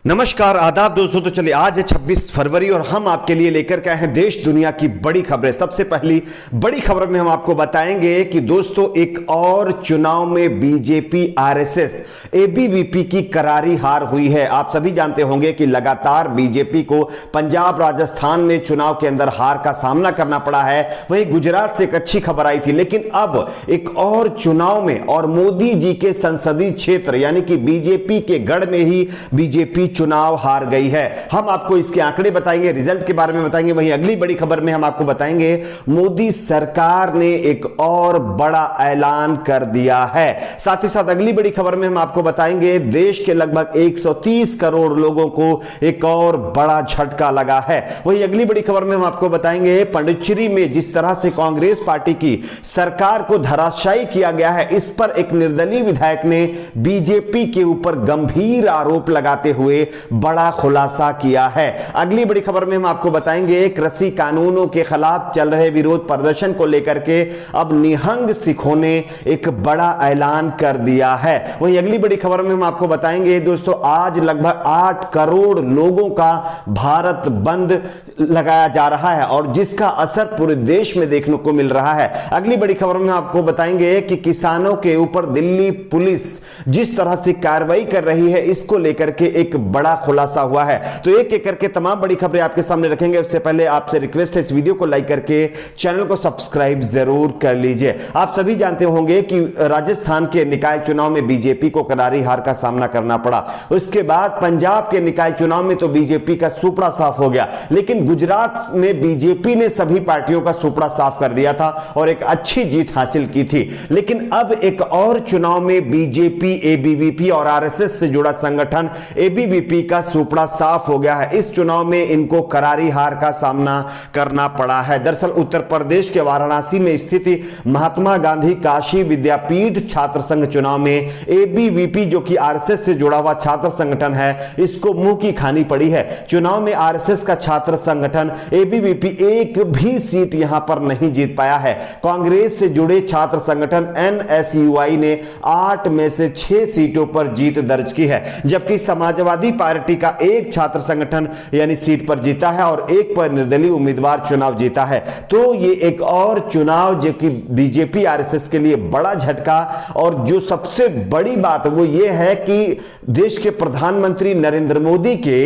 नमस्कार आदाब दोस्तों। तो चलिए आज है 26 फरवरी और हम आपके लिए लेकर के आए हैं देश दुनिया की बड़ी खबरें। सबसे पहली बड़ी खबर में हम आपको बताएंगे कि दोस्तों एक और चुनाव में बीजेपी आरएसएस एबीवीपी की करारी हार हुई है। आप सभी जानते होंगे कि लगातार बीजेपी को पंजाब राजस्थान में चुनाव के अंदर हार का सामना करना पड़ा है। वहीं गुजरात से एक अच्छी खबर आई थी, लेकिन अब एक और चुनाव में और मोदी जी के संसदीय क्षेत्र यानी कि बीजेपी के गढ़ में ही बीजेपी चुनाव हार गई है। हम आपको इसके आंकड़े बताएंगे, रिजल्ट के बारे में बताएंगे। वहीं अगली बड़ी खबर में हम आपको बताएंगे मोदी सरकार ने एक और बड़ा ऐलान कर दिया है। साथ ही साथ अगली बड़ी खबर में हम आपको बताएंगे देश के लगभग 130 करोड़ लोगों को एक और बड़ा झटका लगा है। वहीं अगली बड़ी खबर में हम आपको बताएंगे पुडुचेरी में जिस तरह से कांग्रेस पार्टी की सरकार को धराशायी किया गया है, इस पर एक निर्दलीय विधायक ने बीजेपी के ऊपर गंभीर आरोप लगाते हुए बड़ा खुलासा किया है। अगली बड़ी खबर में हम आपको बताएंगे कृषि कानूनों के खिलाफ चल रहे विरोध प्रदर्शन को लेकर के अब निहंग सिखों ने एक बड़ा ऐलान कर दिया है। वहीं अगली बड़ी खबर में हम आपको बताएंगे दोस्तों आज लगभग 8 करोड़ लोगों का भारत बंद लगाया जा रहा है और जिसका असर पूरे देश में देखने को मिल रहा है। अगली बड़ी खबर में आपको बताएंगे कि किसानों के ऊपर दिल्ली पुलिस जिस तरह से कार्रवाई कर रही है, इसको लेकर के एक बड़ा खुलासा हुआ है। तो एक एक करके तमाम बड़ी खबरें आपके सामने रखेंगे। उससे पहले आपसे रिक्वेस्ट है इस वीडियो को लाइक करके चैनल को सब्सक्राइब जरूर कर लीजिए। आप सभी जानते होंगे कि राजस्थान के निकाय चुनाव में बीजेपी को करारी हार का सामना करना पड़ा। उसके बाद पंजाब के निकाय चुनाव में तो बीजेपी का सुपड़ा साफ हो गया, लेकिन गुजरात में बीजेपी ने सभी पार्टियों का सुपड़ा साफ कर दिया था और एक अच्छी जीत हासिल की थी। लेकिन अब एक और चुनाव में बीजेपी, एबीवीपी और आरएसएस से जुड़ा संगठन एबीवीपी का सुपड़ा साफ हो गया है। इस चुनाव में इनको करारी हार का सामना करना पड़ा है। दरअसल उत्तर प्रदेश के वाराणसी में स्थित महात्मा गांधी काशी विद्यापीठ छात्र संघ चुनाव में एबीवीपी जो कि आरएसएस से जुड़ा हुआ छात्र संगठन है, इसको मुंह की खानी पड़ी है। चुनाव में आरएसएस का छात्र संगठन एबीवीपी एक भी सीट यहां पर नहीं जीत पाया है। कांग्रेस से जुड़े छात्र संगठन एनएसयूआई ने 8 में से 6 सीटों पर जीत दर्ज की है, जबकि समाजवादी पार्टी का एक छात्र संगठन यानी सीट पर जीता है और एक पर निर्दलीय उम्मीदवार चुनाव जीता है। तो ये एक और चुनाव जो कि बीजेपी आरएसएस के लिए बड़ा झटका। और जो सबसे बड़ी बात वो ये है कि देश के प्रधानमंत्री नरेंद्र मोदी के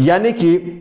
यानी कि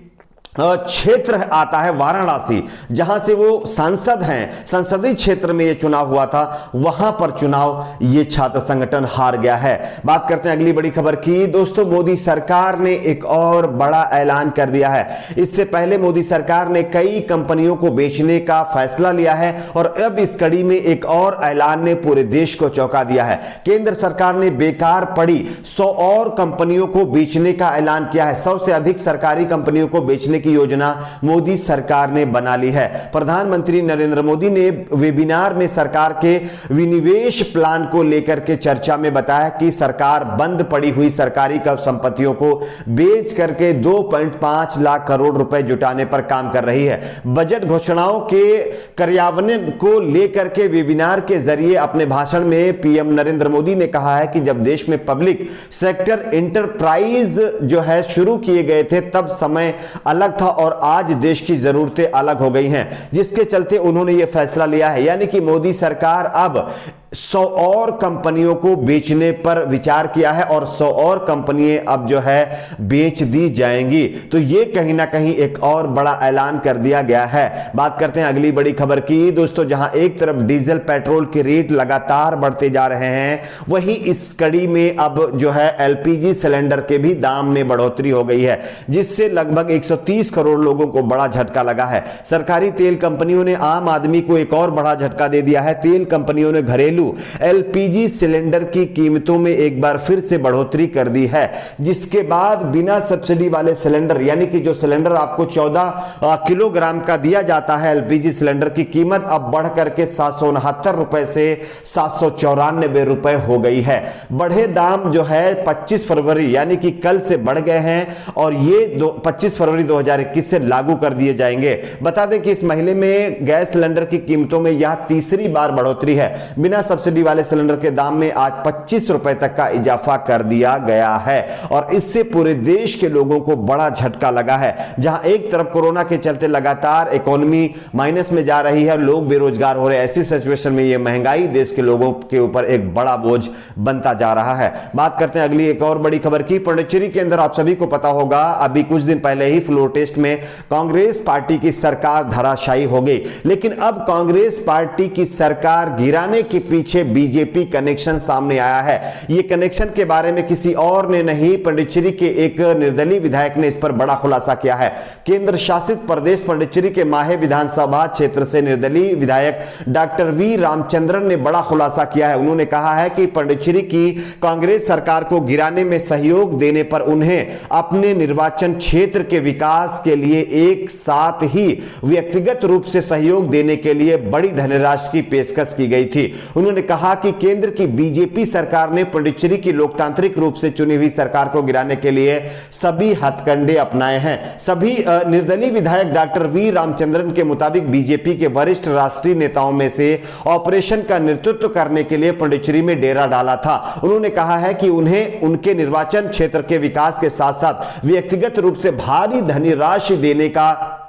क्षेत्र आता है वाराणसी, जहां से वो सांसद हैं, संसदीय क्षेत्र में ये चुनाव हुआ था, वहां पर चुनाव ये छात्र संगठन हार गया है। बात करते हैं अगली बड़ी खबर की। दोस्तों मोदी सरकार ने एक और बड़ा ऐलान कर दिया है। इससे पहले मोदी सरकार ने कई कंपनियों को बेचने का फैसला लिया है और अब इस कड़ी में एक और ऐलान ने पूरे देश को चौंका दिया है। केंद्र सरकार ने बेकार पड़ी 100 और कंपनियों को बेचने का ऐलान किया है। 100 से अधिक सरकारी कंपनियों को बेचने की योजना मोदी सरकार ने बना ली है। प्रधानमंत्री नरेंद्र मोदी ने वेबिनार में सरकार के विनिवेश प्लान को लेकर के चर्चा में बताया कि सरकार बंद पड़ी हुई सरकारी संपत्तियों को बेच करके 2.5 लाख करोड़ रुपए जुटाने पर काम कर रही है। बजट घोषणाओं के कार्यान्वयन को लेकर के वेबिनार के जरिए अपने भाषण में पीएम नरेंद्र मोदी ने कहा है कि जब देश में पब्लिक सेक्टर एंटरप्राइज जो है शुरू किए गए थे, तब समय अलग था और आज देश की जरूरतें अलग हो गई हैं, जिसके चलते उन्होंने यह फैसला लिया है। यानी कि मोदी सरकार अब 100 और कंपनियों को बेचने पर विचार किया है और 100 और कंपनियां अब जो है बेच दी जाएंगी। तो ये कहीं ना कहीं एक और बड़ा ऐलान कर दिया गया है। बात करते हैं अगली बड़ी खबर की। दोस्तों जहां एक तरफ डीजल पेट्रोल के रेट लगातार बढ़ते जा रहे हैं, वहीं इस कड़ी में अब जो है एलपीजी सिलेंडर के भी दाम में बढ़ोतरी हो गई है, जिससे लगभग 130 करोड़ लोगों को बड़ा झटका लगा है। सरकारी तेल कंपनियों ने आम आदमी को एक और बड़ा झटका दे दिया है। तेल कंपनियों ने घरेलू एलपीजी सिलेंडर की कीमतों में एक बार फिर से बढ़ोतरी कर दी है, जिसके बाद बिना सब्सिडी वाले सिलेंडर यानी कि जो सिलेंडर आपको 14 किलोग्राम का दिया जाता है, एलपीजी सिलेंडर की कीमत अब बढ़ करके 769 रुपए से 794 रुपए हो गई है। बढ़े दाम जो है 25 फरवरी यानी कि कल से बढ़ गए हैं और ये 25 फरवरी 2021 से लागू कर दिए जाएंगे। बता दें कि इस महीने में गैस सिलेंडर की कीमतों में यह तीसरी बार बढ़ोतरी है। बिना सब्सिडी वाले सिलेंडर के दाम में आज 25 रुपए तक का इजाफा कर दिया गया है और इससे पूरे देश के लोगों को बड़ा झटका लगा है। जहां एक तरफ कोरोना के चलते लगातार इकोनॉमी माइनस में जा रही है, लोग बेरोजगार हो रहे हैं, ऐसी सिचुएशन में यह महंगाई देश के लोगों के ऊपर एक बड़ा बोझ बनता जा रहा है। बात करते हैं अगली एक और बड़ी खबर की। पुडुचेरी के अंदर आप सभी को पता होगा, अभी कुछ दिन पहले ही फ्लोर टेस्ट में कांग्रेस पार्टी की सरकार धराशायी हो गई, लेकिन अब कांग्रेस पार्टी की सरकार गिराने के पीछे बीजेपी कनेक्शन सामने आया है। यह कनेक्शन के बारे में किसी और ने नहीं, पुडुचेरी के एक निर्दलीय विधायक ने इस पर बड़ा खुलासा किया है। केंद्र शासित प्रदेश पुडुचेरी के माहे विधानसभा क्षेत्र से निर्दलीय विधायक डॉक्टर वी रामचंद्रन ने बड़ा खुलासा किया है। उन्होंने कहा है कि पुडुचेरी की कांग्रेस सरकार को गिराने में सहयोग देने पर उन्हें अपने निर्वाचन क्षेत्र के विकास के लिए एक साथ ही व्यक्तिगत रूप से सहयोग देने के लिए बड़ी धनराशि की पेशकश की गई थी। उन्होंने कहा कि केंद्र की बीजेपी सरकार ने पुडुचेरी की लोकतांत्रिक रूप से चुनी हुई सरकार को गिराने के लिए सभी हथकंडे अपनाए हैं। सभी निर्दलीय विधायक डॉक्टर वी रामचंद्रन के मुताबिक बीजेपी के वरिष्ठ राष्ट्रीय नेताओं में से ऑपरेशन का नेतृत्व करने के लिए पुडुचेरी में डेरा डाला था। उन्होंने कहा है कि उन्हें उनके निर्वाचन क्षेत्र के विकास के साथ साथ व्यक्तिगत रूप से भारी धनराशि देने का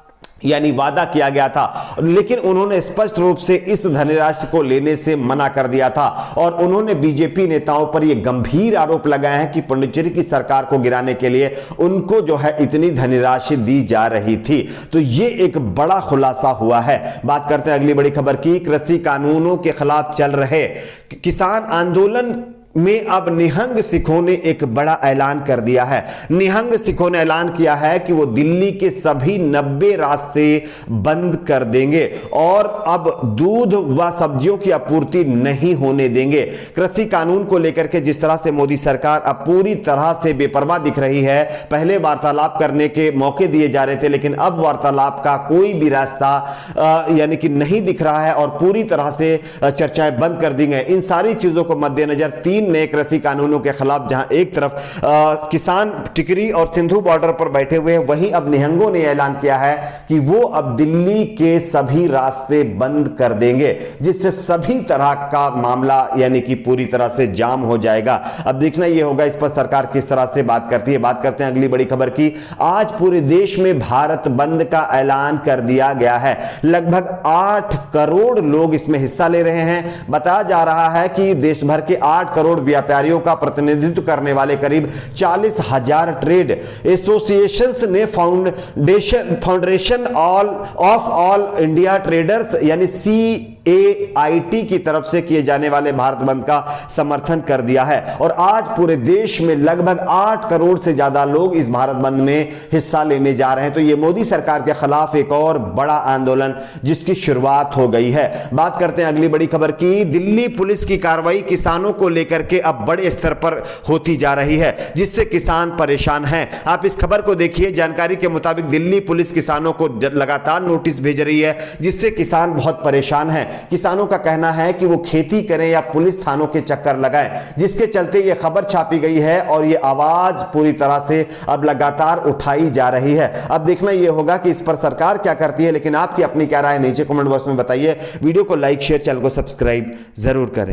यानी वादा किया गया था, लेकिन उन्होंने स्पष्ट रूप से इस धनराशि को लेने से मना कर दिया था और उन्होंने बीजेपी नेताओं पर यह गंभीर आरोप लगाया है कि पुडुचेरी की सरकार को गिराने के लिए उनको जो है इतनी धनराशि दी जा रही थी। तो यह एक बड़ा खुलासा हुआ है। बात करते हैं अगली बड़ी खबर की। कृषि कानूनों के खिलाफ चल रहे किसान आंदोलन में अब निहंग सिखों ने एक बड़ा ऐलान कर दिया है। निहंग सिखों ने ऐलान किया है कि वो दिल्ली के सभी 90 रास्ते बंद कर देंगे और अब दूध व सब्जियों की आपूर्ति नहीं होने देंगे। कृषि कानून को लेकर के जिस तरह से मोदी सरकार अब पूरी तरह से बेपरवाह दिख रही है, पहले वार्तालाप करने के मौके दिए जा रहे थे, लेकिन अब वार्तालाप का कोई भी रास्ता यानी कि नहीं दिख रहा है और पूरी तरह से चर्चाएं बंद कर दी गई। इन सारी चीजों को मद्देनजर 3 नए कृषि कानूनों के खिलाफ जहां एक तरफ किसान टिकरी और सिंधु बॉर्डर पर बैठे हुए हैं, वहीं अब निहंगों ने ऐलान किया है कि वो अब दिल्ली के सभी रास्ते बंद कर देंगे, जिससे सभी तरह का मामला यानी कि पूरी तरह से जाम हो जाएगा। अब देखना यह होगा इस पर सरकार किस तरह से बात करती है। बात करते हैं अगली बड़ी खबर की। आज पूरे देश में भारत बंद का ऐलान कर दिया गया है। लगभग 8 करोड़ लोग इसमें हिस्सा ले रहे हैं। बताया जा रहा है कि देश भर के 8 करोड़ व्यापारियों का प्रतिनिधित्व करने वाले करीब 40,000 ट्रेड एसोसिएशंस ने foundation of all India traders यानी CAIT की तरफ से किए जाने वाले भारत बंद का समर्थन कर दिया है और आज पूरे देश में लगभग 8 करोड़ से ज्यादा लोग इस भारत बंद में हिस्सा लेने जा रहे हैं। तो यह मोदी सरकार के खिलाफ एक और बड़ा आंदोलन जिसकी शुरुआत हो गई है। बात करते हैं अगली बड़ी खबर की। दिल्ली पुलिस की कार्रवाई किसानों को लेकर के अब बड़े स्तर पर होती जा रही है, जिससे किसान परेशान हैं। आप इस खबर को देखिए। जानकारी के मुताबिक दिल्ली पुलिस किसानों को लगातार नोटिस भेज रही है, जिससे किसान बहुत परेशान हैं। किसानों का कहना है कि वो खेती करें या पुलिस थानों के चक्कर लगाएं, जिसके चलते ये खबर छापी गई है और ये आवाज पूरी तरह से अब लगातार उठाई जा रही है। अब देखना ये होगा कि इस पर सरकार क्या करती है, लेकिन आपकी अपनी क्या राय है नीचे कमेंट बॉक्स में बताइए। वीडियो को लाइक शेयर, चैनल को सब्सक्राइब जरूर करें।